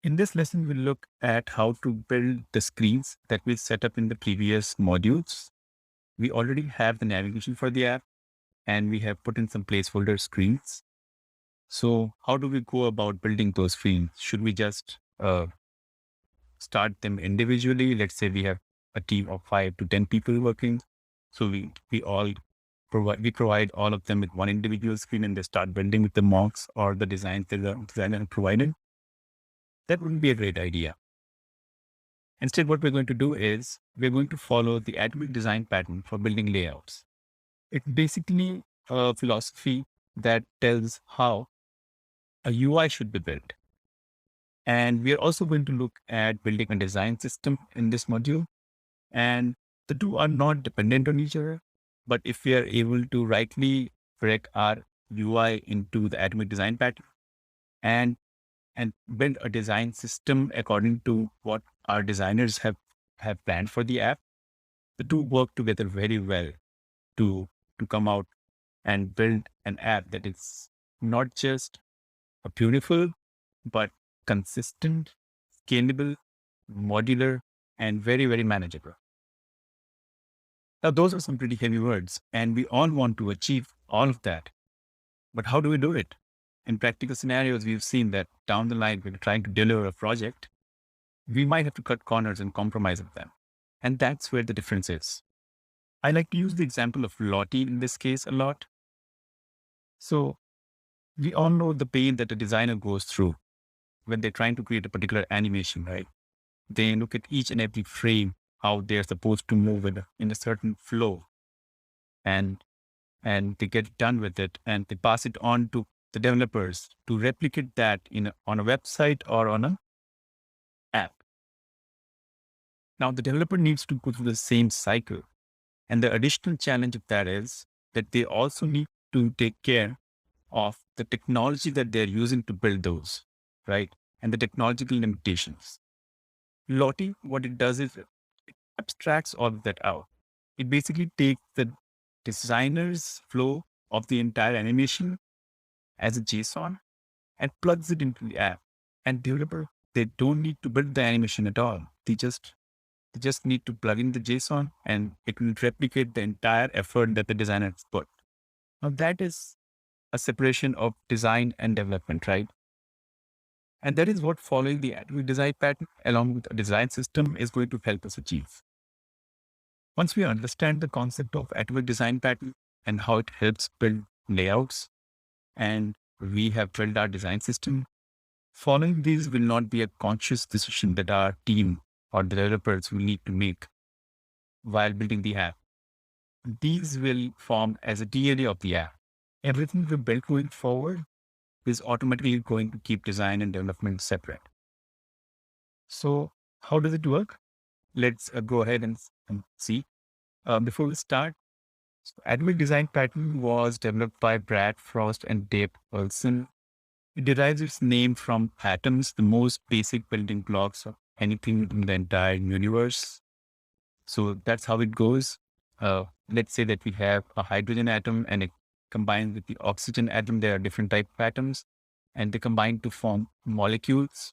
In this lesson, we'll look at how to build the screens that we set up in the previous modules. We already have the navigation for the app and we have put in some placeholder screens. So how do we go about building those screens? Should we just start them individually? Let's say we have a team of 5 to 10 people working. So we provide all of them with one individual screen and they start building with the mocks or the designs that the designer provided. That wouldn't be a great idea. Instead, what we're going to do is we're going to follow the atomic design pattern for building layouts. It's basically a philosophy that tells how a UI should be built. And we are also going to look at building a design system in this module. And the two are not dependent on each other. But if we are able to rightly correct our UI into the atomic design pattern and build a design system according to what our designers have planned for the app, the two work together very well to come out and build an app that is not just a beautiful, but consistent, scalable, modular, and very, very manageable. Now, those are some pretty heavy words, and we all want to achieve all of that. But how do we do it? In practical scenarios, we've seen that down the line, when we're trying to deliver a project, we might have to cut corners and compromise with them. And that's where the difference is. I like to use the example of Lottie in this case a lot. So we all know the pain that a designer goes through when they're trying to create a particular animation, right? They look at each and every frame, how they're supposed to move in a certain flow, and they get done with it and they pass it on to the developers to replicate that on a website or on an app. Now the developer needs to go through the same cycle. And the additional challenge of that is that they also need to take care of the technology that they're using to build those, right? And the technological limitations. Lottie, what it does is it abstracts all of that out. It basically takes the designer's flow of the entire animation as a JSON and plugs it into the app. And developer, they don't need to build the animation at all. They just need to plug in the JSON and it will replicate the entire effort that the designer has put. Now that is a separation of design and development, right? And that is what following the atomic design pattern along with a design system is going to help us achieve. Once we understand the concept of atomic design pattern and how it helps build layouts, and we have built our design system, following these will not be a conscious decision that our team or developers will need to make while building the app. These will form as a DNA of the app. Everything we build going forward is automatically going to keep design and development separate. So how does it work? Let's go ahead and see. Before we start, atomic design pattern was developed by Brad Frost and Dave Olson. It derives its name from atoms, the most basic building blocks of anything in the entire universe. So that's how it goes. Let's say that we have a hydrogen atom and it combines with the oxygen atom. There are different type of atoms and they combine to form molecules,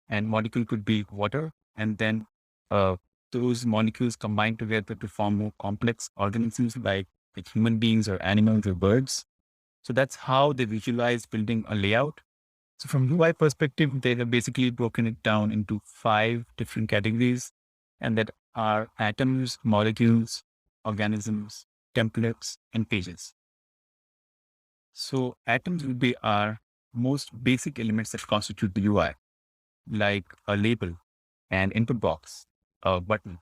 and molecule could be water. And then those molecules combine together to form more complex organisms like human beings or animals or birds. So that's how they visualize building a layout. So from UI perspective, they have basically broken it down into 5 different categories, and that are atoms, molecules, organisms, templates, and pages. So atoms will be our most basic elements that constitute the UI, like a label, an input box, a button.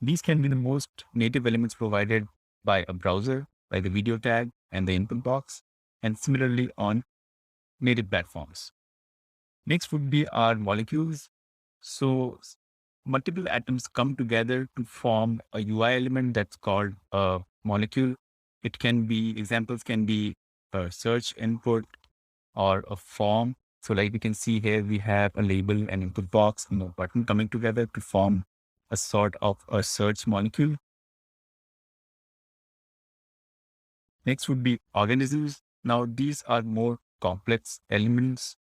These can be the most native elements provided by a browser, by the video tag and the input box, and similarly on native platforms. Next would be our molecules. So multiple atoms come together to form a UI element that's called a molecule. It can be, examples can be a search input or a form. So like we can see here, we have a label, an input box, and a button coming together to form a sort of a search molecule. Next would be organisms. Now these are more complex elements,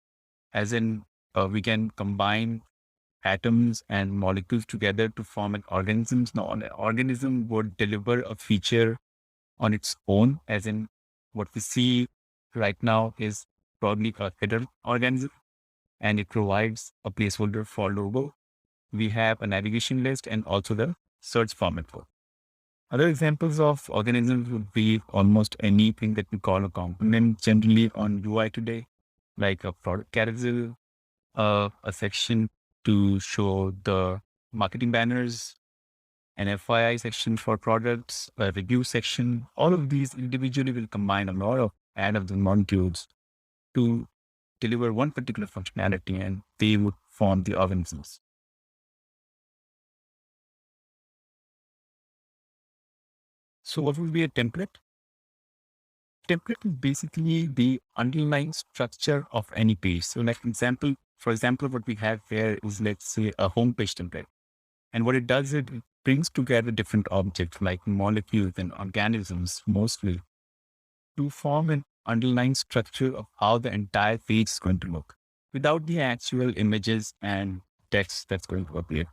as in we can combine atoms and molecules together to form an organism. Now, an organism would deliver a feature on its own, as in what we see right now is probably a hidden organism, and it provides a placeholder for logo. We have a navigation list and also the search format for. Other examples of organisms would be almost anything that we call a component generally on UI today, like a product carousel, a section to show the marketing banners, an FYI section for products, a review section. All of these individually will combine a lot of atoms and molecules to deliver one particular functionality, and they would form the organisms. So what would be a template? Template is basically the underlying structure of any page. So like for example, what we have here is, let's say, a homepage template. And what it does is it brings together different objects like molecules and organisms mostly to form an underlying structure of how the entire page is going to look without the actual images and text that's going to appear.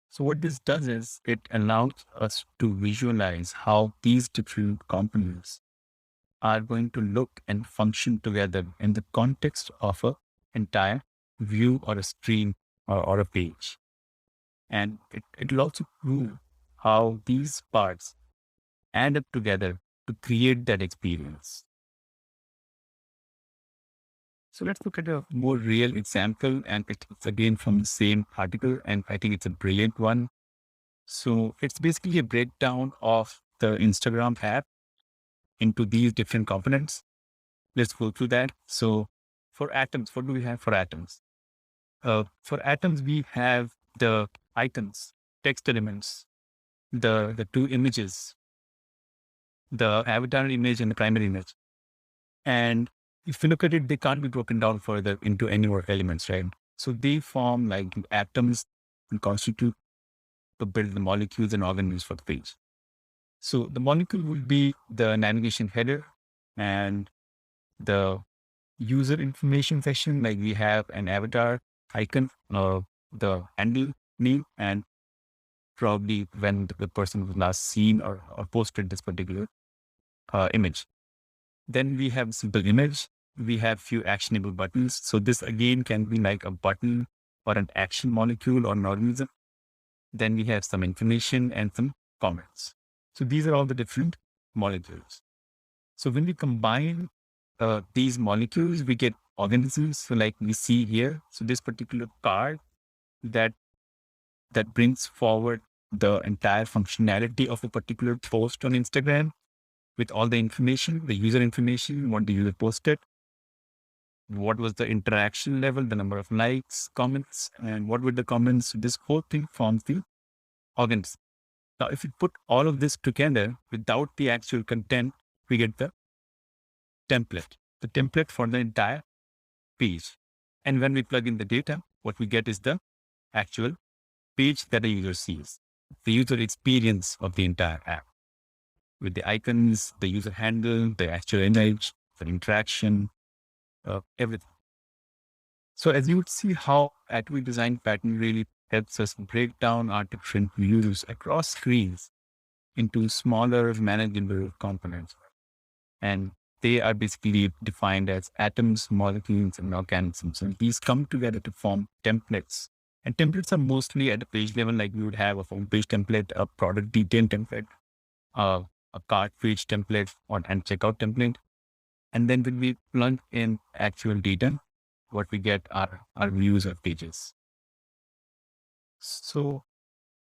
So what this does is it allows us to visualize how these different components are going to look and function together in the context of an entire view or a screen or a page. And it will also prove how these parts add up together to create that experience. So let's look at a more real example, and it's again from the same article, and I think it's a brilliant one. So it's basically a breakdown of the Instagram app into these different components. Let's go through that. So for atoms, what do we have for atoms? For atoms, we have the icons, text elements, the two images, the avatar image and the primary image. And if you look at it, they can't be broken down further into any more elements, right? So they form like atoms and constitute to build the molecules and organelles for the page. So the molecule would be the navigation header and the user information section. Like we have an avatar icon, the handle name, and probably when the person was last seen or posted this particular image. Then we have simple image. We have few actionable buttons. So this again can be like a button or an action molecule or an organism. Then we have some information and some comments. So these are all the different molecules. So when we combine these molecules, we get organisms. So like we see here, so this particular card that brings forward the entire functionality of a particular post on Instagram with all the information, the user information, what the user posted, what was the interaction level, the number of likes, comments, and what were the comments. This whole thing forms the organism. Now, if you put all of this together without the actual content, we get the template for the entire page. And when we plug in the data, what we get is the actual page that the user sees, the user experience of the entire app with the icons, the user handle, the actual image, the interaction, everything. So as you would see how Attribute Design Pattern really helps us break down our different views across screens into smaller manageable components. And they are basically defined as atoms, molecules, and organisms. And these come together to form templates. And templates are mostly at the page level, like we would have a homepage template, a product detail template, a cart page template, and checkout template. And then when we plug in actual data, what we get are our views of pages. So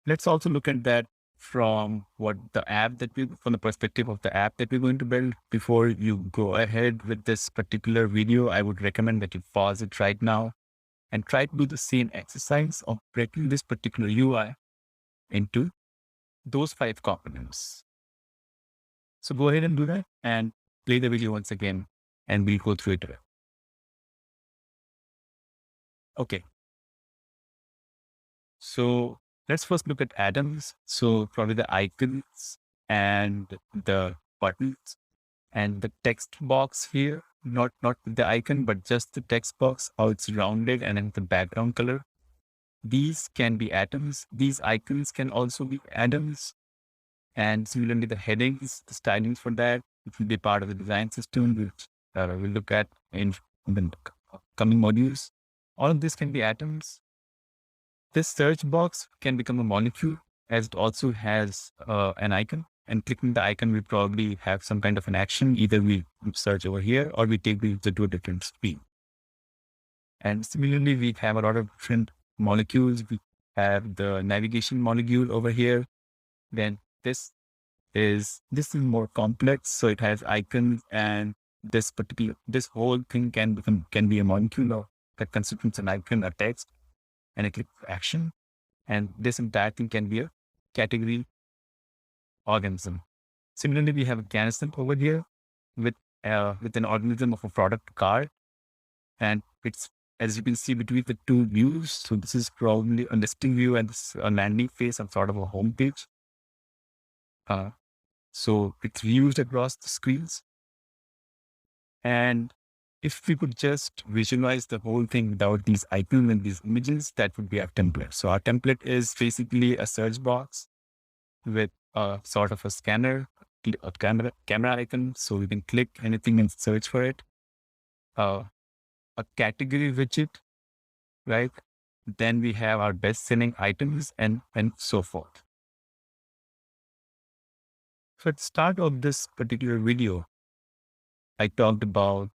let's also look at that from from the perspective of the app that we're going to build. Before you go ahead with this particular video, I would recommend that you pause it right now and try to do the same exercise of breaking this particular UI into those 5 components. So go ahead and do that and play the video once again, and we'll go through it. Okay. So let's first look at atoms. So probably the icons and the buttons and the text box here not the icon, but just the text box, how it's rounded and then the background color. These can be atoms. These icons can also be atoms. And similarly, the headings, the stylings for that, it will be part of the design system, which we'll look at in the coming modules. All of this can be atoms. This search box can become a molecule, as it also has an icon. And clicking the icon, we probably have some kind of an action. Either we search over here or we take the user to a different screen. And similarly, we have a lot of different molecules. We have the navigation molecule over here. Then this is more complex. So it has icons, and this whole thing can be a molecule or that constitutes an icon, a text, and a click of action. And this entire thing can be a category organism. Similarly, we have a organism over here with an organism of a product card, and it's, as you can see, between the two views. So this is probably a listing view and this a landing phase, some sort of a home page. So it's used across the screens. And if we could just visualize the whole thing without these icons and these images, that would be our template. So our template is basically a search box with a sort of a scanner, a camera icon. So we can click anything and search for it. A category widget, right? Then we have our best-selling items and so forth. So at the start of this particular video, I talked about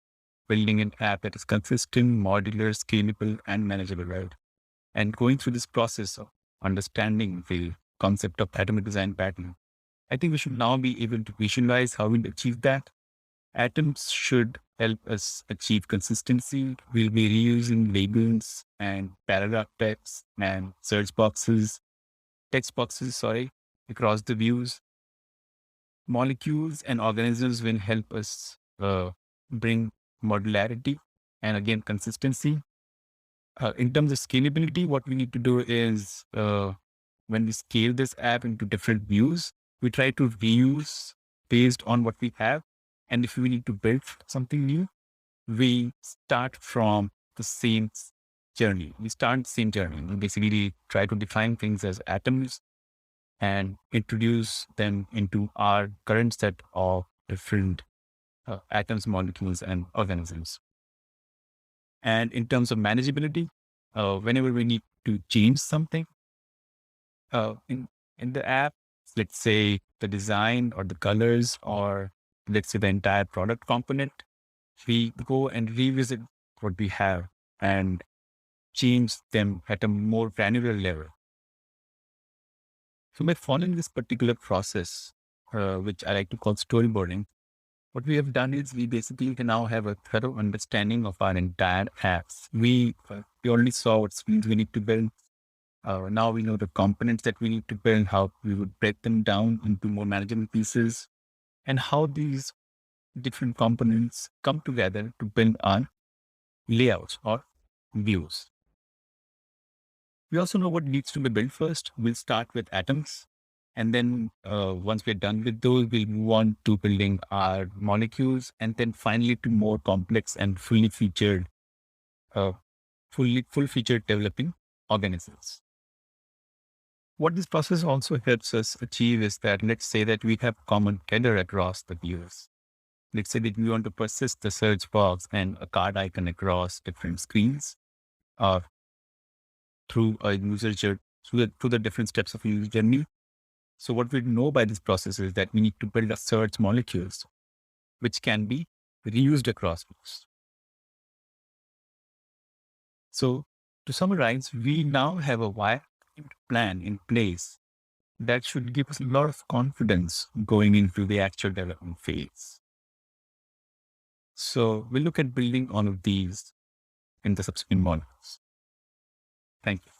building an app that is consistent, modular, scalable, and manageable, right? And going through this process of understanding the concept of atomic design pattern, I think we should now be able to visualize how we'll achieve that. Atoms should help us achieve consistency. We'll be reusing labels and paragraph text and text boxes, across the views. Molecules and organisms will help us bring modularity and again, consistency. In terms of scalability, what we need to do is when we scale this app into different views, we try to reuse based on what we have. And if we need to build something new, we start from the same journey. We start the same journey. We basically try to define things as atoms and introduce them into our current set of different atoms, molecules, and organisms. And in terms of manageability, whenever we need to change something in the app, let's say the design or the colors, or let's say the entire product component, we go and revisit what we have and change them at a more granular level. So by following this particular process, which I like to call storyboarding, what we have done is we basically can now have a thorough understanding of our entire apps. We already saw what screens we need to build. Now we know the components that we need to build, how we would break them down into more manageable pieces, and how these different components come together to build our layouts or views. We also know what needs to be built first. We'll start with atoms. And then once we're done with those, we'll move on to building our molecules, and then finally to more complex and fully featured developing organisms. What this process also helps us achieve is that, let's say that we have common header across the views. Let's say that we want to persist the search box and a card icon across different screens, or through a user journey, through the different steps of user journey. So what we know by this process is that we need to build a search molecules, which can be reused across views. So to summarize, we now have a wireframed plan in place that should give us a lot of confidence going into the actual development phase. So we'll look at building all of these in the subsequent modules. Thank you.